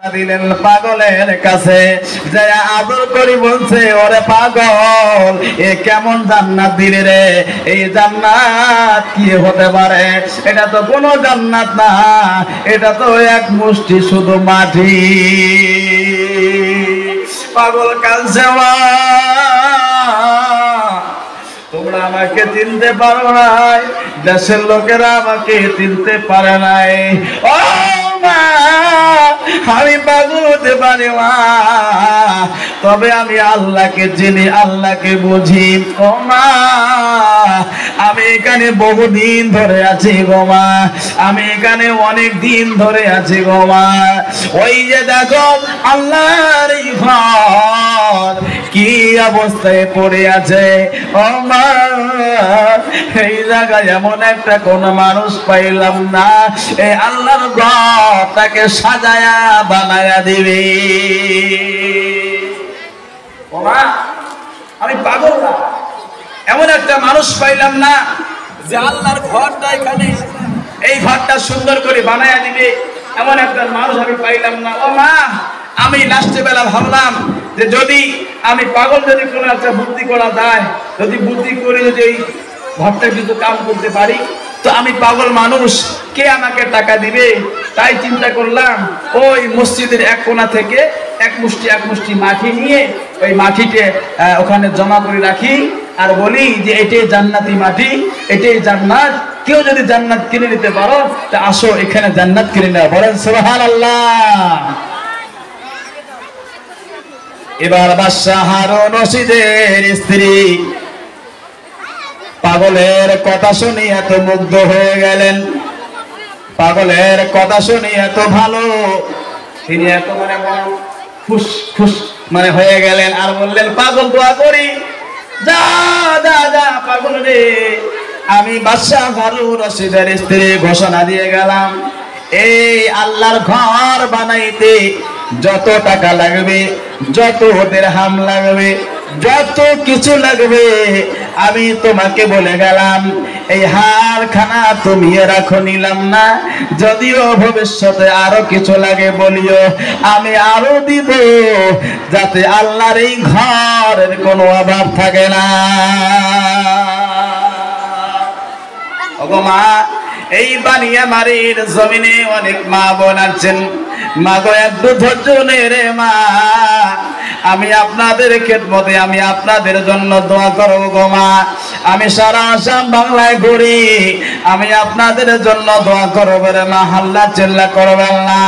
দিলেন পাগলের কাছে যায় আদর করি বলছে ওরে পাগল এ কেমন জান্নাত দিলে রে, এই জান্নাত কি হতে পারে? এটা তো কোনো জান্নাত না, এটা তো এক মুষ্টি শুধু মাটি। পাগল কাঁদছে, তোমরা আমাকে চিনতে পারো নাই, দেশের লোকেরা আমাকে চিনতে পারে নাই। ও মা, আমি পাগল হতে পারি মা, তবে আমি আল্লাহকে চিনি, আল্লাহকে বুঝি। ও মা, আমি এখানে বহুদিন ধরে আছি গো মা, আমি এখানে অনেক দিন ধরে আছি গো মা। ওই যে দেখো আল্লাহর এই ঘর কি অবস্থায় পড়ে আছে। ও মা, এই জায়গায় এমন একটা কোন মানুষ পাইলাম না, এই আল্লাহর ঘরটাকে সাজায়া বানায়া দিবে। ও মা, আমি পাগল না, এমন একটা মানুষ পাইলাম না যে আল্লাহর ঘরটা এখানে এই ঘরটা সুন্দর করে বানায়া দিবে, এমন একটা মানুষ আমি পাইলাম না। ও মা, আমি লাস্টে বেলা ভাবলাম যে যদি আমি পাগল, যদি কোনো একটা বুদ্ধি করা যায়, যদি বুদ্ধি করে যদি এই ঘরটা কিছু কাম করতে পারি, তো আমি পাগল মানুষ, কে আমাকে টাকা দিবে? তাই চিন্তা করলাম ওই মসজিদের এক কোণা থেকে এক মুষ্টি মাটি নিয়ে ওই মাটিতে ওখানে জমা করে রাখি আর বলি যে এটাই জান্নাতি মাটি, এটাই জান্নাত। কেউ যদি জান্নাত কিনে নিতে পারো তা আসো এখানে জান্নাত কিনে নাও। বলেন সুবহানাল্লাহ। এবার বাদশাহ হারুন রশিদের স্ত্রী পাগলের কথা শুনে এত মুগ্ধ হয়ে গেলেন, পাগলের কথা শুনে এত ভালো, তিনি এত ফুস ফুস হয়ে গেলেন আর বললেন, পাগল দোয়া করি, যা যা যা পাগল রে, আমি বাদশাহ হারুন রশিদের স্ত্রী ঘোষণা দিয়ে গেলাম, এই আল্লাহর ঘর বানাইতে যত টাকা লাগবে, যত দিরহাম লাগবে, যত কিছু লাগবে, আমি তোমাকে বলে গেলাম, এই হারখানা তুমি রাখো, নিলাম না, যদিও ভবিষ্যতে আরো কিছু লাগে বলিও, আমি আরো দিব, যাতে আল্লাহর এই ঘরের কোনো অভাব থাকে না। ওগো মা, এই বানিয়ামারির জমিনে অনেক মা বোন আছেন, মা গো একটু ধৈর্য নে রে মা, আমি আপনাদের খেদমতে, আমি আপনাদের জন্য দোয়া করব গো মা, আমি সারা আসাম বাংলায় ঘুরি, আমি আপনাদের জন্য দোয়া করব রে মা, হাল্লা চিল্লা করবেন না।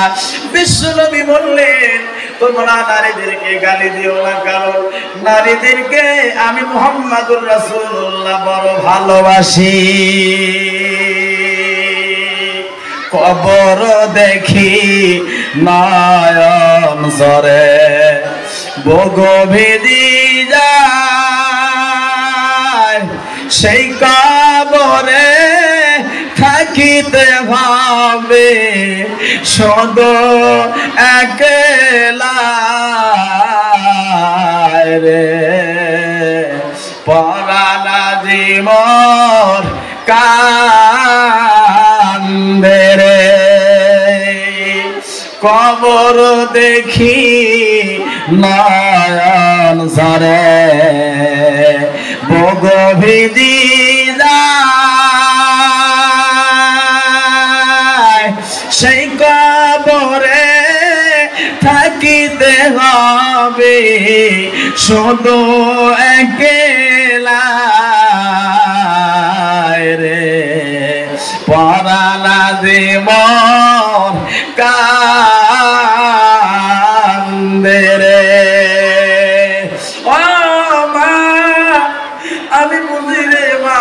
বিশ্বনবী বললেন, তোমরা নারীদেরকে গালি দিও না, কারণ নারীদেরকে আমি মুহাম্মাদুর রাসূলুল্লাহ বড় ভালোবাসি। কবর দেখি নয়ন জরে বগভেদি যায়, সেই কবরে থাকিতে হবে শুধু একলা রে, পরানা জীবন কান্দে রে, কবর দেখি নয়ন ঝরে বগভেদি যায়, সেই কবরে থাকিতে হবে শুধু একলা রে, পরানা জীবন কান্দে রে। ও মা, আমি বুঝি রে মা,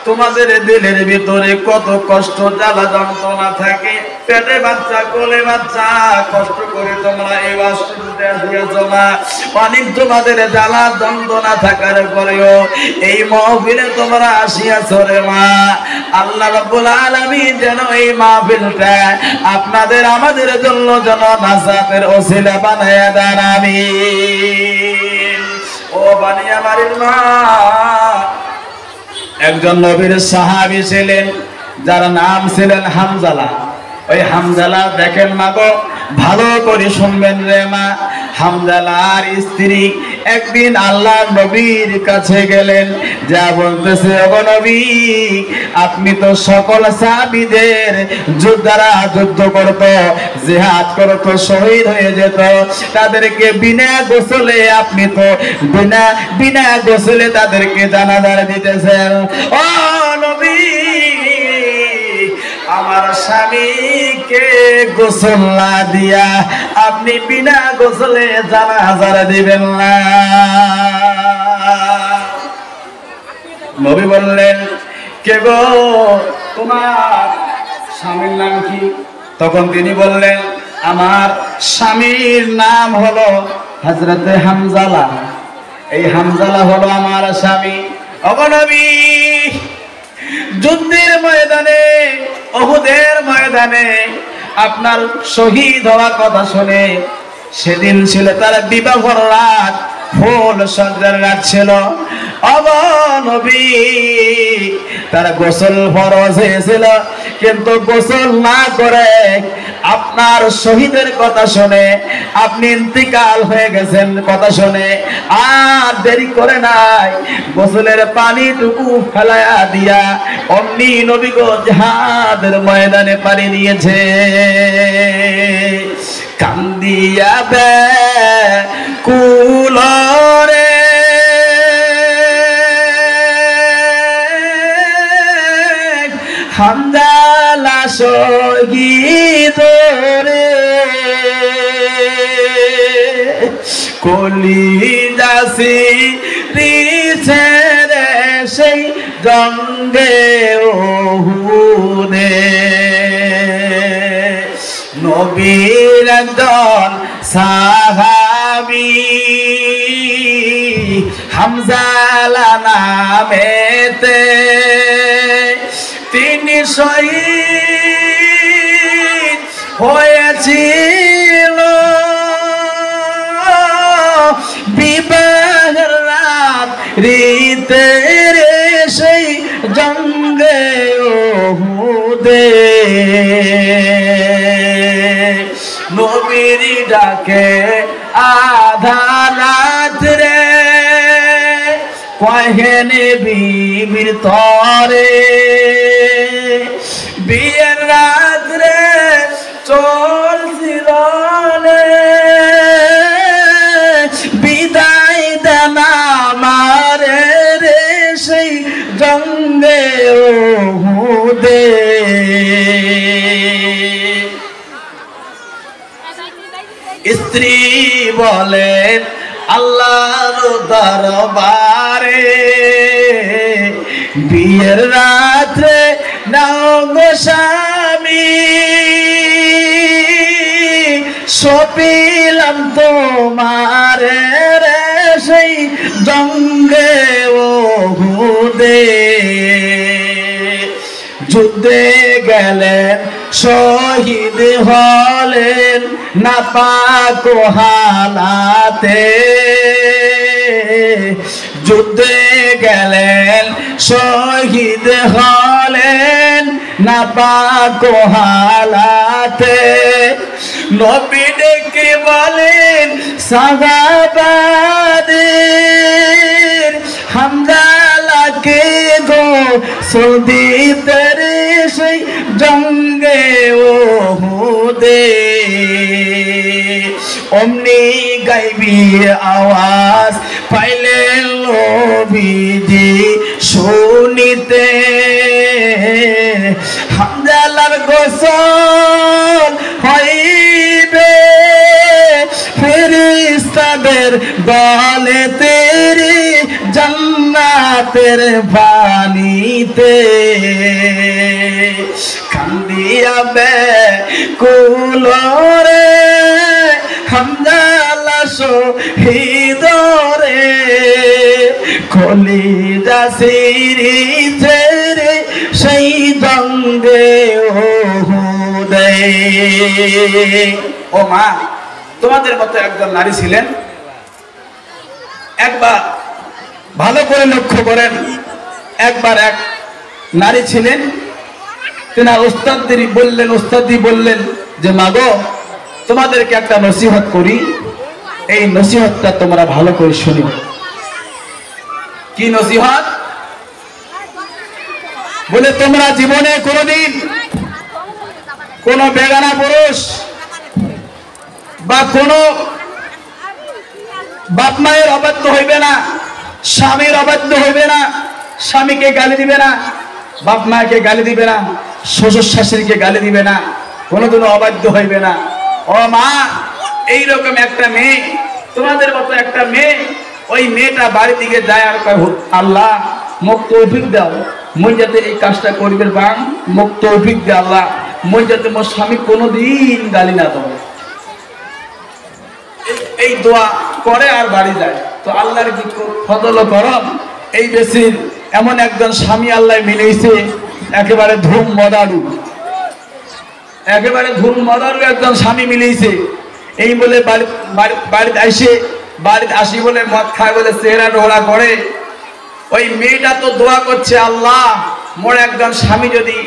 তোমাদের দিলের ভিতরে কত কষ্ট, জ্বালা যন্ত্রণা থাকে, পেটে বাচ্চা, কোলে বাচ্চা, কষ্ট করে তোমরা এই বাসটিতে আসিয়াছ মা, অনেক তোমাদের জ্বালা যন্ত্রণা থাকার পরেও এই মাহফিলে তোমরা আসিয়াছ রে মা। আল্লাহ রাব্বুল আলামিন যেন এই মাহফিলটা আপনাদের আমাদের জন্য যেন নাজাতের ওসিলা বানায়া দেন, আমিন। ও বানিয়ামারির মা, একজন নবীর সাহাবী ছিলেন যার নাম ছিলেন হামজালা। ওই হামজালা দেখেন মা গো, ভালো করে শুনবেন রে মা। হামজালার স্ত্রী একদিন আল্লাহর নবীর কাছে গেলেন, যা বলতেছে, ওগো নবী, আপনি তো সকল সাহাবীদের যোদ্ধারা যুদ্ধ করত, জিহাদ করত, শহীদ হয়ে যেত, তাদেরকে বিনা গোসলে আপনি তো বিনা গোসলে তাদেরকে জানাজা দিতেছেন। ও নবী, আমার স্বামীকে গোসল না দিয়া আপনি বিনা গোসলে জানাজা দিবেন না। নবী বললেন, কে গো, তোমার স্বামীর নাম কি? তখন তিনি বললেন, আমার স্বামীর নাম হলো হযরতে হামজালা। এই হামজালা হলো আমার স্বামী। ওগো নবী, যুদ্ধের ময়দানে, উহুদের ময়দানে আপনার শহীদ হওয়ার কথা শুনে, সেদিন ছিল তার বিবাহর রাত, ফুল সজ্জার রাত ছিল। ওগো নবী, তার গোসল ফরজ হয়েছিল, কিন্তু গোসল না করে আপনার শহীদের কথা শুনে, আপনি ইন্তিকাল হয়ে গেছেন কথা শুনে আর দেরি করে নাই, গোসলের পানিটুকু ফেলায়া দিয়া অমনি নবী গো জিহাদের ময়দানে পাড়ি দিয়েছে। কান্দিয়া ব্যাকুলরে হামজালা শহীদ রে, কলিজা সিরিছে রে সেই জঙ্গে উহুদে। নবীর একজন সাহাবী হামজালা নামেতে, তিনি শহীদ হয়েছিল বিবাহের রাত রীতে রে সেই জঙ্গে উহুদে। নবীর ডাকে আধা রাত রে কহেনে বিবির তরে, বিয়ের রাত রে চলছিল বিদায় দেনা মারে রে সেই জঙ্গে উহুদে। স্ত্রী বলেন, আল্লাহর দরবারে বিয়ের রাত্রে নাও গো স্বামী, সপিলাম তোমার রে সেই জঙ্গে উহুদে। যুদ্ধে গেলেন, শহীদ হলেন নাপাক হালাতে, যুদ্ধে গেলেন, শহীদ হলেন নাপাক হালাতে। নবী ডেকে বলেন, সাহাবাদের হামজালাকে গো সৌদিতে রে সেই জঙ্গে উহুদে। অমনি গাইবি আওয়াজ পাইলেন নবীজি শুনিতে, হামজালার গোসল হইবে ফেরেশতাদের দলে তেরে জান্নাতের পানিতে। কান্দিয়া ব্যাকুল রে হামজালা শহীদ রে, কলিজা সিরিছে রে সেই জঙ্গে উহুদে। ও মা, তোমাদের মতো একজন নারী ছিলেন, একবার ভালো করে লক্ষ্য করেন, একবার এক নারী ছিলেন, তিনি ওস্তাদি বললেন যে মা গো, তোমাদেরকে একটা নসিহত করি, এই নসিহতটা তোমরা ভালো করে শুনি। কি নসিহত? বলে তোমরা জীবনে কোনোদিন কোন বেগানা পুরুষ বা কোন বাপ মায়ের অবাধ্য হইবে না, স্বামীর অবাধ্য হইবে না, স্বামীকে গালি দিবে না, বাপ মাকে গালি দিবে না, শ্বশুর শাশুড়িকে গালি দিবে না, কোনোদিনও অবাধ্য হইবে না। ও মা, এইরকম একটা মেয়ে, তোমাদের মতো একটা মেয়ে, ওই মেয়েটা বাড়ি দিকে যায় আর কয়, আল্লাহ মোক তৌফিক দাও, মই যাতে এই কাজটা করিবে পাং, মোক তৌফিক দে আল্লাহ, মই যাতে মোর স্বামী কোনোদিন গালি না দেয়। এই দোয়া করে আর বাড়ি যায়। তো আল্লাহর কি ফজল ও করম, এই বেশির এমন একজন স্বামী আল্লাহ মিলেছে, একেবারে ধুম মদারু, একেবারে ধুম মদারু একজন স্বামী মিলেছে। এই বলে বাড়িতে আসি বলে মদ খায় বলে চেহারা ডোরা করে। ওই মেয়েটা তো দোয়া করছে, আল্লাহ মোর একজন স্বামী যদি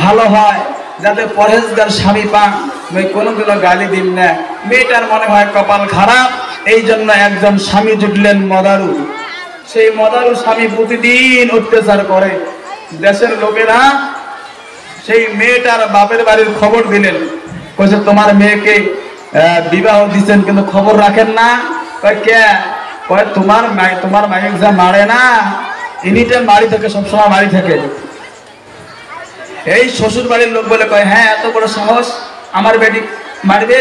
ভালো হয়, যাতে পরহেজগার স্বামী পান, আমি কোনোদিনও গালি দিন না। মেয়েটার মনে হয় কপাল খারাপ, এই জন্য একজন স্বামী জুটলেন মদারু। সেই মদারু স্বামী প্রতিদিন অত্যাচার করে। দেশের লোকেরা সেই মেয়েটার বাপের বাড়ির খবর দিলেন, কইছে তোমার মেয়েকে বিবাহ দিচ্ছেন কিন্তু খবর রাখেন না। কয় কে? কয় তোমার মাইক যা মারে না, এনিটাইম বাড়ি থেকে, সবসময় বাড়ি থেকে। এই শ্বশুর বাড়ির লোক বলে কয়, হ্যাঁ এত বড় সাহস, আমার বেটি মারবে?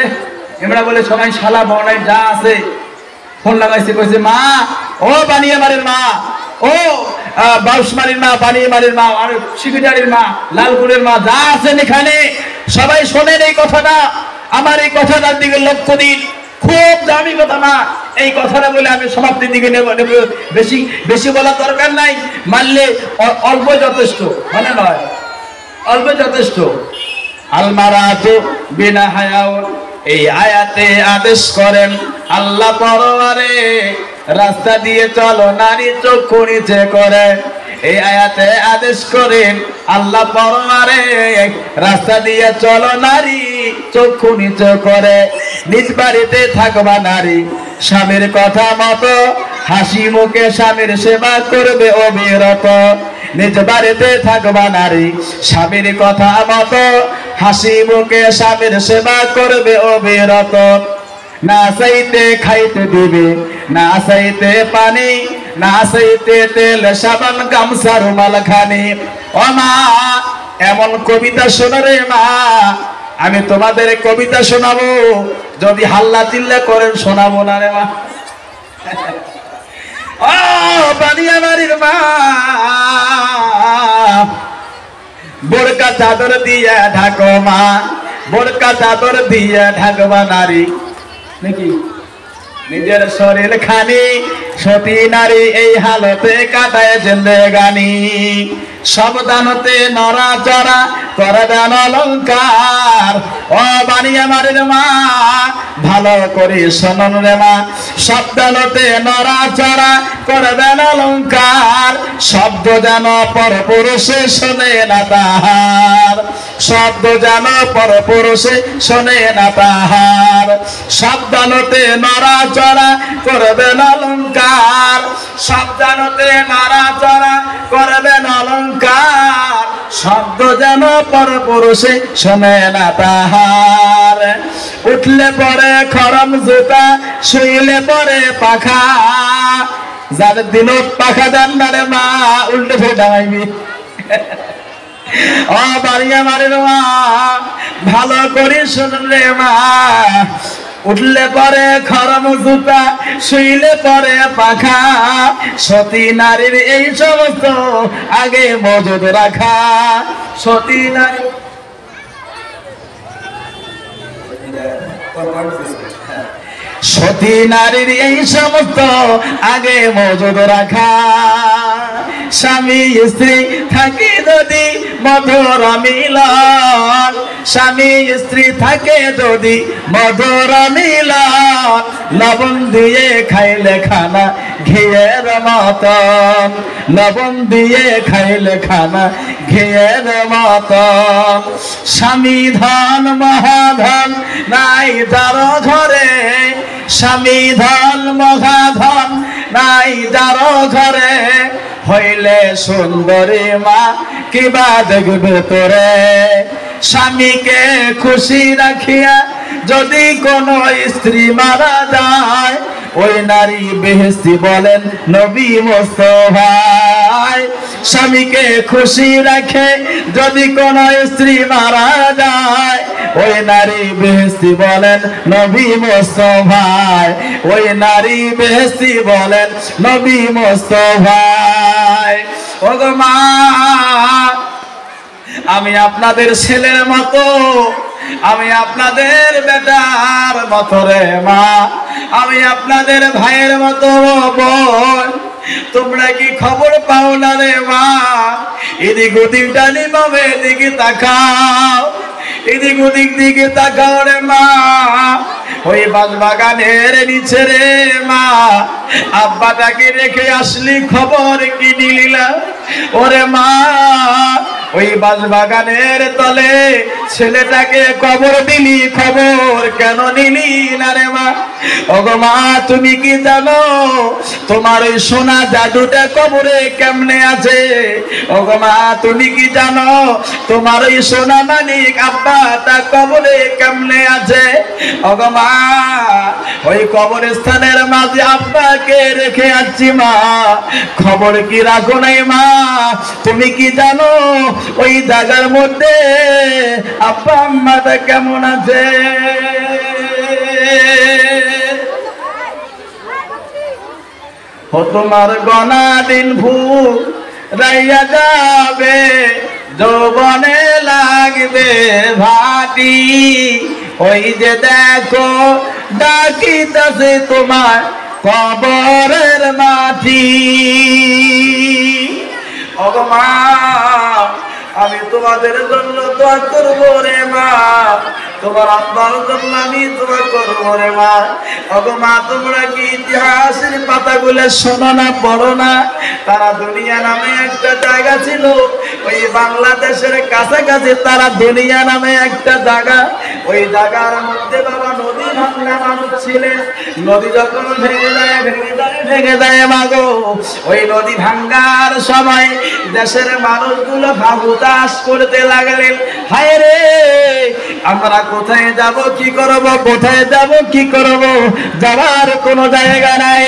এমরা বলে সবাই শালা বনাই যা আছে ফোন লাগাইছে, কইছে মা, ও বানিয়ে মারের মা, ও বাউসমারির মা, বানিয়ে মারের মা, আর শিবিটারির মা, লালপুরের মা, যা আছেন এখানে সবাই শোনেন এই কথাটা। আমার এই কথাটার দিকে লক্ষ্য দিন, খুব দামি কথা না। এই কথাটা বলে আমি সমাপ্তির দিকে নেব, বেশি বেশি বলার দরকার নাই, মানলে অল্প যথেষ্ট, মানে নয় অল্প যথেষ্ট। আলমারাতু বিনা হায়াও, এই আয়াতে আদেশ করেন আল্লাহ পরওয়ারে, রাস্তা দিয়ে চলো নারী চক্ষু নিচে করে। এই আয়াতে আদেশ করেন আল্লাহ পরওয়ারে, রাস্তা দিয়ে চলো নারী চক্ষু নিচে করে। নিজ বাড়িতে থাকবা নারী, স্বামীর কথা মতো হাসি মুখে স্বামীর সেবা করবে অবিরত। নিজ বাড়িতে থাকবা নারী, স্বামীর কথা মতো হাসি মুখে স্বামীর সেবা করবে অবিরত। না চাইতে খাইতে দিবে, না চাইতে পানি, না চাইতে তেল সাবান গামছা রুমাল খানি। ও মা, এমন কবিতা শোনো রে মা, আমি তোমাদের কবিতা শোনাবো, যদি হাল্লা চিল্লা করেন শোনাবো না রে মা। ও বানিয়া বাড়ির মা, বোরকা চাদর দিয়ে ঢাকো মা, বোরকা চাদর দিয়ে ঢাকবা নারী, নাকি নিজের শরীর খানি সতী নারী এই হালতে কাটায় জিন্দেগানি। সাবধানতে নড়া চড়া করবেন অলঙ্কার। ও বানিয়া মারির মা, ভালো করে শোনন রে মা, সাবধানতে নড়া চড়া করবেন অলঙ্কার। শব্দ যেন পরপুরুষে শোনে না তাহার, শব্দ যেন পরপুরুষে শোনে না তাহার। সাবধানতে নড়া চড়া করবেন অলঙ্কার, সাবধানতে নড়া চড়া করবেন অলঙ্কার। শব্দ যেন পরপুরুষে শোনে না তাহার। উঠলে পরে খরম জুতা, শুইলে পরে পাখা, যার দিন পাখা দেন না রে মা, উল্টে ফেলে ডাঙাইবি। ও বাড়িয়া মারের মা, ভালো করে শুনুন রে মা, উঠলে পরে খরম জুতা, শুইলে পরে পাখা। সতী নারীর এই সমস্ত আগে মজুদ রাখা। সতী নারী সতী নারীর এই সমস্ত আগে মজুদ রাখা। স্বামী স্ত্রী থাকে যদি মধুর মিলন, স্বামী স্ত্রী থাকে যদি মধুর মিলন। লবণ দিয়ে খাইলে খানা ঘিয়ের মতন, লবণ দিয়ে খাইলে খানা ঘিয়ের মতন। স্বামী ধন মহাধন নাই যার ঘরে, স্বামী ধন মহাধন নাই যার ঘরে, হইলে সুন্দরী মা কিবা দেখবে তোরে। স্বামীকে খুশি রাখিয়া যদি কোনো স্ত্রী মারা যায়, ওই নারী বেহেশতি বলেন নবী মুস্তাফা। স্বামীকে খুশি রাখে যদি কোনো স্ত্রী মারা যায়, ওই নারী বেহেশতি বলেন নবী মুস্তাফা। ওই নারী বেহেশতি বলেন নবী মুস্তাফা। ওগো মা, আমি আপনাদের ছেলের মতো, আমি আপনাদের বেটার মতো রে মা, আমি আপনাদের ভাইয়ের মতো বোন। তোমরা কি খবর পাও না রে মা? এদিক ওদিক ডানি পাবে, এদিকে তাকাও, এদিক ওদিক দিকে তাকাও রে মা। ওই বাগানের নিচে রে মা, আব্বাটাকে রেখে আসলি, খবর কি নিলিলা? ওরে মা, ওই বাগানের তলে ছেলেটাকে কবর দিলি, খবর কেন নিলি না রে মা? ওগো মা, তুমি কি জানো তোমার ওই সোনা জাদুটা কবরে কেমনে আছে? ওগো মা, তুমি কি জানো তোমার ওই সোনা মানিক আব্বাটা কবরে কেমনে আছে? ওগো মা, ওই কবরস্থানের মাঝে আব্বাকে রেখে আসছি মা, খবর কি রাখো নাই মা? তুমি কি জানো ওই জায়গার মধ্যে আব্বা আম্মাটা কেমন আছে? ও তোমার গনা দিন ফুরাইয়া যাবে, যৌবনে লাগবে ভাটি। ওই যে দেখো ডাকিতেছে তোমার কবরের মাটি। ওগো মা, আমি তোমাদের জন্য দোয়া করবো রে মা, তোমার আব্বার জন্য আমি দোয়া করবো রে মা। ওগো মা, তোমরা কি ইতিহাসের পাতাগুলো শোনো না, পড়ো না? তারা দুনিয়া নামে একটা জায়গা ছিল, ওই বাংলাদেশের কাছাকাছি তারা দুনিয়া নামে একটা জায়গা, ওই জায়গার মধ্যে বাবা নদী ভাঙ্গা মানুষ ছিলেন। নদী যখন ভেঙে যায় ভেঙে যায় মাগো, ওই নদী ভাঙ্গার সময় দেশের মানুষগুলো ভাবুতাস করতে লাগলেন, হায় রে আমরা কোথায় যাব কি করব, কোথায় যাব কি করব, যাবার কোনো জায়গা নাই।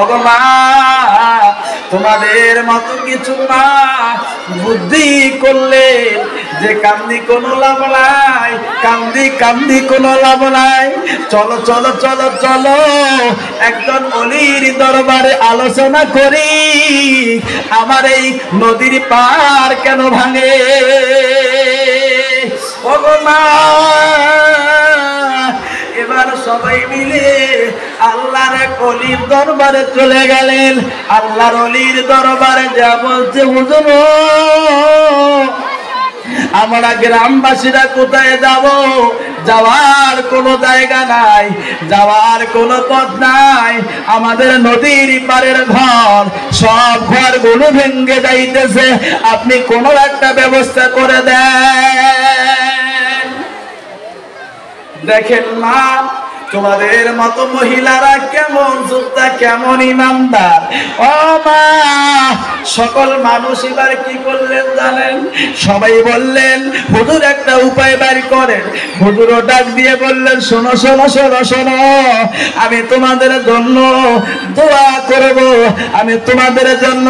ওগো মা, তোমাদের মতো কিছু মা বুদ্ধি করলে যে কান্দি কোনো লাভ নাই, কান্দি কান্দি কোনো লাভ নাই। চলো চলো চলো চলো, একজন অলির দরবারে আলোচনা করি, আমার এই নদীর পার কেন ভাঙে। ওগো মা, এবার সবাই মিলে আল্লাহর অলির দরবারে চলে গেলেন। আল্লাহর অলির দরবারে যা বলছে, হুজুর আমরা গ্রামবাসীরা কোথায় যাব? যাওয়ার কোনো জায়গা নাই, যাওয়ার কোনো পথ নাই। আমাদের নদীর পারের ঘর, সব ঘরগুলো ভেঙে যাইতেছে, আপনি কোনো একটা ব্যবস্থা করে দেন। দেখেন মা, তোমাদের মতো মহিলারা কেমন যোদ্ধা, কেমন ইমানদার। ও মা, সকল মানুষ এবার কি করলেন জানেন? সবাই বললেন হুজুর একটা উপায় বের করেন। হুজুরও ডাক দিয়ে বললেন, শোনো শোনো শোনো শোনো, আমি তোমাদের জন্য দোয়া করব, আমি তোমাদের জন্য